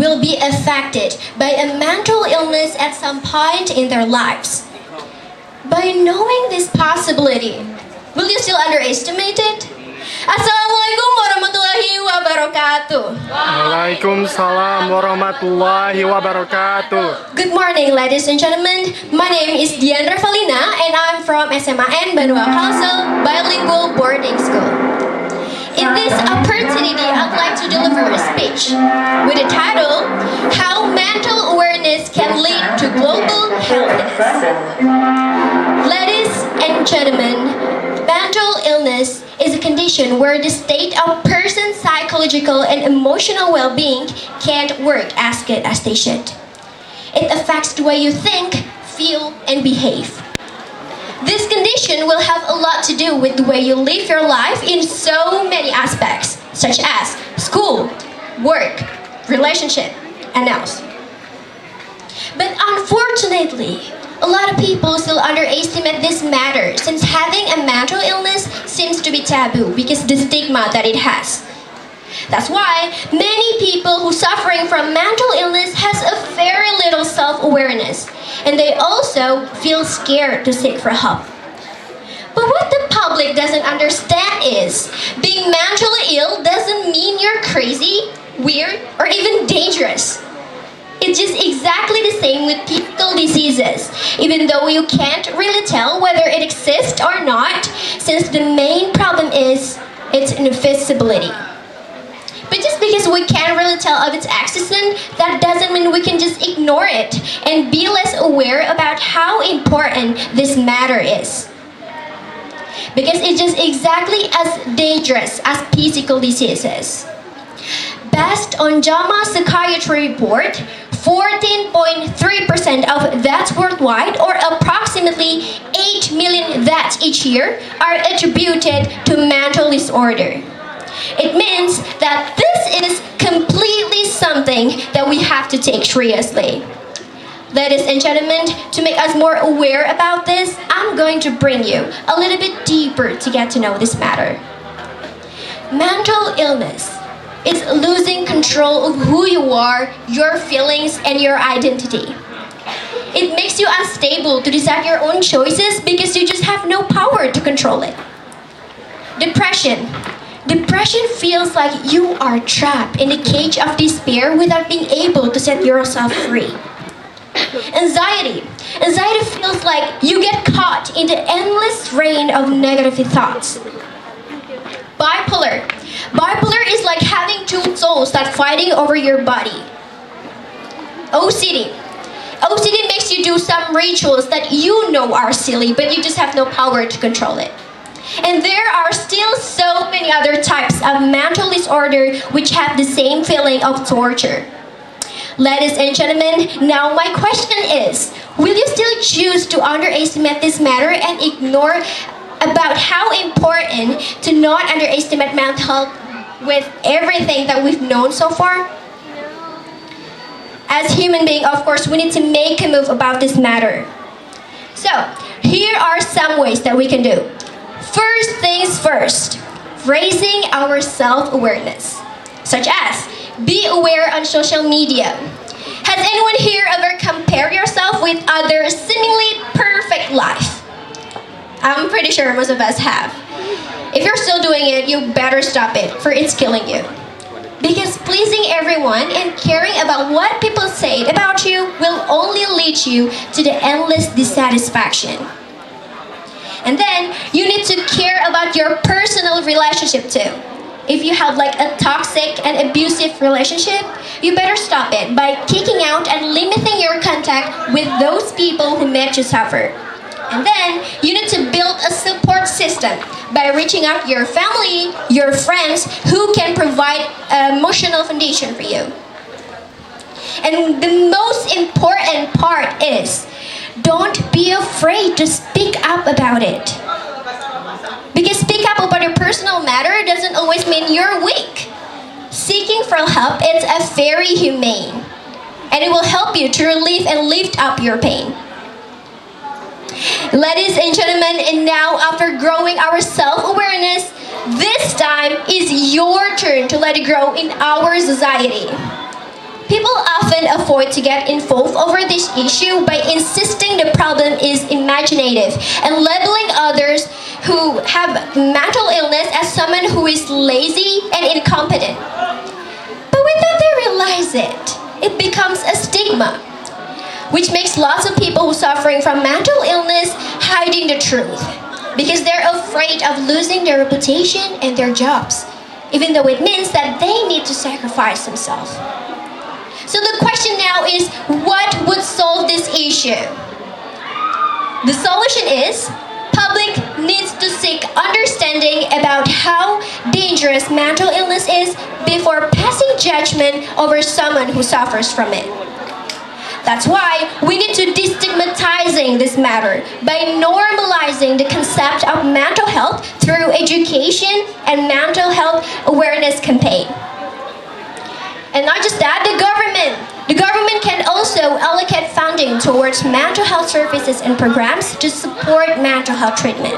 will be affected by a mental illness at some point in their lives. By knowing this possibility, will you still underestimate it? Assalamualaikum warahmatullahi wabarakatuh. Waalaikumsalam warahmatullahi wabarakatuh. Good morning, ladies and gentlemen. My name is Diandra Valina, and I'm from SMAN Banua Kalsel Bilingual Boarding School. In this opportunity, I'd like to deliver a speech with the title, How Mental Awareness Can Lead to Global Healthiness. Ladies and gentlemen, mental illness is a condition where the state of person's psychological and emotional well-being can't work as good as they should. It affects the way you think, feel, and behave. This condition will have a lot to do with the way you live your life in so many aspects, such as school, work, relationship, and else. But unfortunately, a lot of people still underestimate this matter since having a mental illness seems to be taboo because the stigma that it has. That's why many people who suffering from mental illness has a very little self-awareness, and they also feel scared to seek for help. But what the public doesn't understand is being mentally ill doesn't mean you're crazy, weird, or even dangerous. It's just exactly the same with physical diseases, even though you can't really tell whether it exists or not, since the main problem is its invisibility. But just because we can't really tell of its existence, that doesn't mean we can just ignore it and be less aware about how important this matter is. Because it's just exactly as dangerous as physical diseases. Based on JAMA Psychiatry Report, 14.3% of deaths worldwide, or approximately 8 million deaths each year, are attributed to mental disorder. It means that this is completely something that we have to take seriously. Ladies and gentlemen, to make us more aware about this, I'm going to bring you a little bit deeper to get to know this matter. Mental illness is losing control of who you are, your feelings, and your identity. It makes you unstable to decide your own choices because you just have no power to control it. Depression. Depression feels like you are trapped in a cage of despair without being able to set yourself free. Anxiety. Anxiety feels like you get caught in the endless rain of negative thoughts. Bipolar. Bipolar is like having two souls that fighting over your body. OCD. OCD makes you do some rituals that you know are silly, but you just have no power to control it. And there are still so many other types of mental disorder which have the same feeling of torture. Ladies and gentlemen, now my question is, will you still choose to underestimate this matter and ignore about how important to not underestimate mental health with everything that we've known so far? As human beings, of course, we need to make a move about this matter. So, here are some ways that we can do. First things first, raising our self-awareness, such as be aware on social media. Has anyone here ever compared yourself with others' seemingly perfect life? I'm pretty sure most of us have. If you're still doing it, you better stop it, for it's killing you. Because pleasing everyone and caring about what people say about you will only lead you to the endless dissatisfaction. And then, you need to care about your personal relationship too. If you have like a toxic and abusive relationship, you better stop it by kicking out and limiting your contact with those people who made you suffer. And then, you need to build a support system by reaching out to your family, your friends, who can provide an emotional foundation for you. And the most important part is, don't be afraid to speak up about it. Because speak up about your personal matter doesn't always mean you're weak. Seeking for help is a very humane, and it will help you to relieve and lift up your pain. Ladies and gentlemen, and now after growing our self-awareness, this time is your turn to let it grow in our society. People often avoid to get involved over this issue by insisting the problem is imaginative and labeling others who have mental illness as someone who is lazy and incompetent. But without they realize it, it becomes a stigma, which makes lots of people who are suffering from mental illness hiding the truth because they're afraid of losing their reputation and their jobs, even though it means that they need to sacrifice themselves. So the question now is, what would solve this issue? The solution is, public needs to seek understanding about how dangerous mental illness is before passing judgment over someone who suffers from it. That's why we need to destigmatizing this matter by normalizing the concept of mental health through education and mental health awareness campaign. And not just that, the government can also allocate funding towards mental health services and programs to support mental health treatment.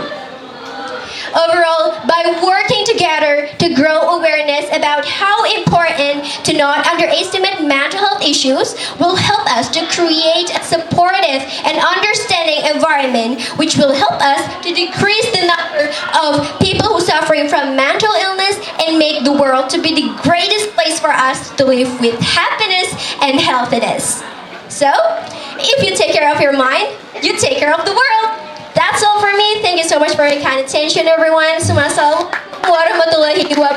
Overall, by working together to grow awareness about how important to not underestimate mental health issues will help us to create a supportive and understanding environment which will help us to decrease the number of people who are suffering from mental illness and make the world to be the greatest place for us to live with happiness and healthiness. So, if you take care of your mind, you take care of the world. That's all for me. Thank you so much for your kind attention, everyone. Assalamualaikum warahmatullahi wabarakatuh.